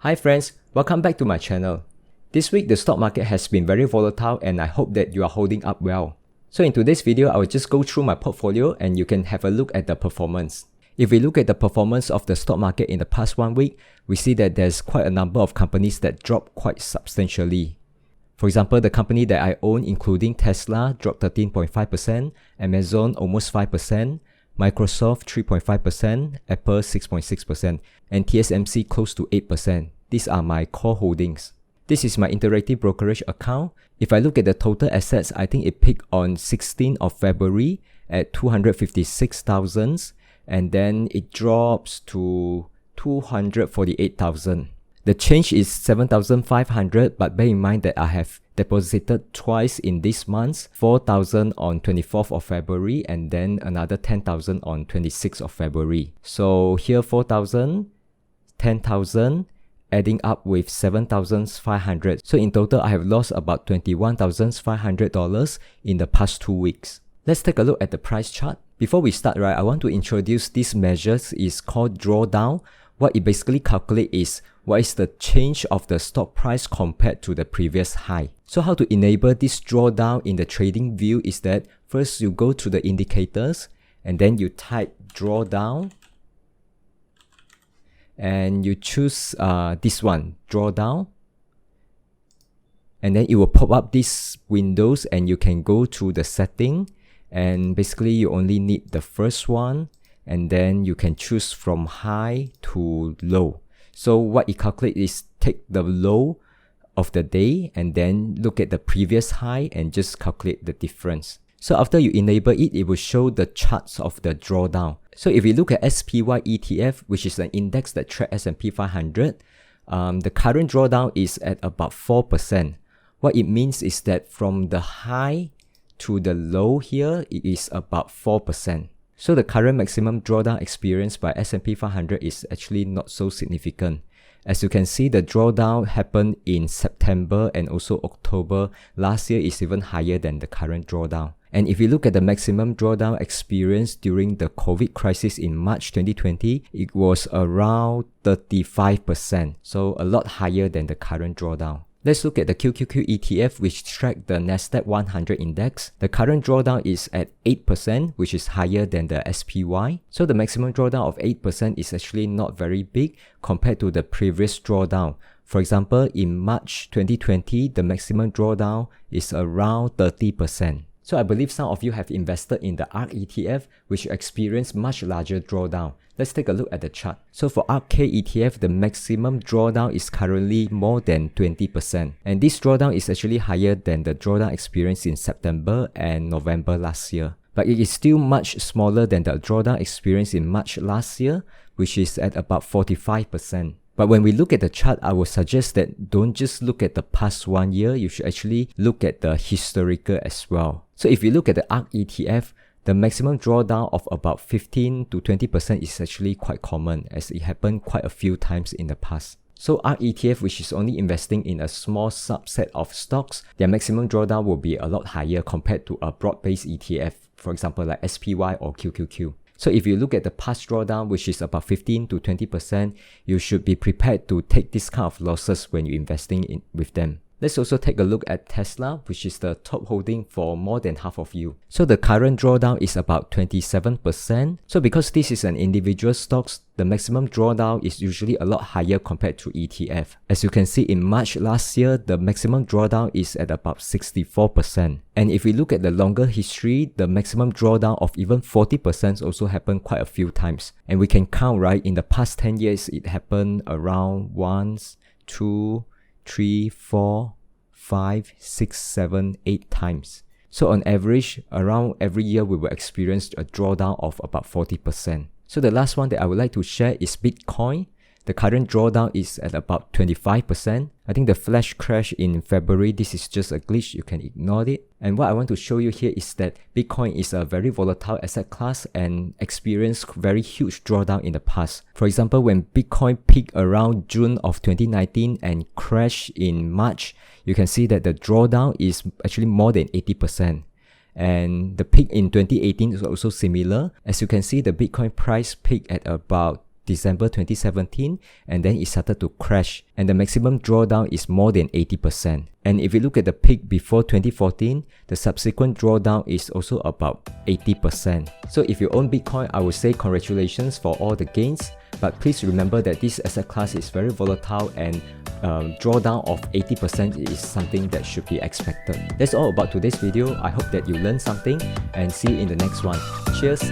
Hi friends, welcome back to my channel. This week the stock market has been very volatile and I hope that you are holding up well. So in today's video, I will just go through my portfolio and you can have a look at the performance. If we look at the performance of the stock market in the past 1 week, we see that there's quite a number of companies that dropped quite substantially. For example, the company that I own including Tesla dropped 13.5%, Amazon almost 5%, Microsoft 3.5%, Apple 6.6%, and TSMC close to 8%. These are my core holdings. This is my interactive brokerage account. If I look at the total assets, I think it peaked on 16th of February at 256,000 and then it drops to 248,000. The change is 7,500, but bear in mind that I have deposited twice in this month, 4,000 on 24th of February and then another 10,000 on 26th of February. So here 4,000, 10,000, adding up with 7,500. So in total, I have lost about $21,500 in the past 2 weeks. Let's take a look at the price chart. Before we start, I want to introduce this measure. It's called Drawdown. What it basically calculates is what is the change of the stock price compared to the previous high. So how to enable this drawdown in the trading view is that first you go to the indicators and then you type drawdown and you choose this one, drawdown, and then it will pop up these windows and you can go to the setting and basically you only need the first one and then you can choose from high to low. So what it calculates is take the low of the day and then look at the previous high and just calculate the difference. So after you enable it, it will show the charts of the drawdown. So if you look at SPY ETF, which is an index that tracks S&P 500, the current drawdown is at about 4%. What it means is that from the high to the low here, it is about 4%. So the current maximum drawdown experienced by S&P 500 is actually not so significant. As you can see, the drawdown happened in September and also October. Last year is even higher than the current drawdown. And if you look at the maximum drawdown experienced during the COVID crisis in March 2020, it was around 35%. So a lot higher than the current drawdown. Let's look at the QQQ ETF, which tracks the Nasdaq 100 index. The current drawdown is at 8%, which is higher than the SPY. So the maximum drawdown of 8% is actually not very big compared to the previous drawdown. For example, in March 2020, the maximum drawdown is around 30%. So I believe some of you have invested in the ARK ETF, which experienced much larger drawdown. Let's take a look at the chart. So for ARK ETF, the maximum drawdown is currently more than 20%. And this drawdown is actually higher than the drawdown experienced in September and November last year. But it is still much smaller than the drawdown experienced in March last year, which is at about 45%. But when we look at the chart, I would suggest that don't just look at the past 1 year, you should actually look at the historical as well. So if you look at the ARK ETF, the maximum drawdown of about 15 to 20% is actually quite common as it happened quite a few times in the past. So ARK ETF, which is only investing in a small subset of stocks, their maximum drawdown will be a lot higher compared to a broad-based ETF, for example like SPY or QQQ. So if you look at the past drawdown, which is about 15 to 20%, you should be prepared to take this kind of losses when you're investing with them. Let's also take a look at Tesla, which is the top holding for more than half of you. So the current drawdown is about 27%. So because this is an individual stocks, the maximum drawdown is usually a lot higher compared to ETF. As you can see in March last year, the maximum drawdown is at about 64%. And if we look at the longer history, the maximum drawdown of even 40% also happened quite a few times. And we can count, right, in the past 10 years, it happened around 1, 2, 3, 4, 5, 6, 7, 8 times. So on average, around every year we will experience a drawdown of about 40%. So the last one that I would like to share is Bitcoin. The current drawdown is at about 25%. I think the flash crash in February, this is just a glitch, you can ignore it. And what I want to show you here is that Bitcoin is a very volatile asset class and experienced very huge drawdown in the past. For example, when Bitcoin peaked around June of 2019 and crashed in March, you can see that the drawdown is actually more than 80%. And the peak in 2018 is also similar. As you can see, the Bitcoin price peaked at about December 2017, and then it started to crash, and the maximum drawdown is more than 80%. And if you look at the peak before 2014, the subsequent drawdown is also about 80%. So if you own Bitcoin, I would say congratulations for all the gains, but please remember that this asset class is very volatile, and drawdown of 80% is something that should be expected. That's all about today's video. I hope that you learned something, and see you in the next one. Cheers!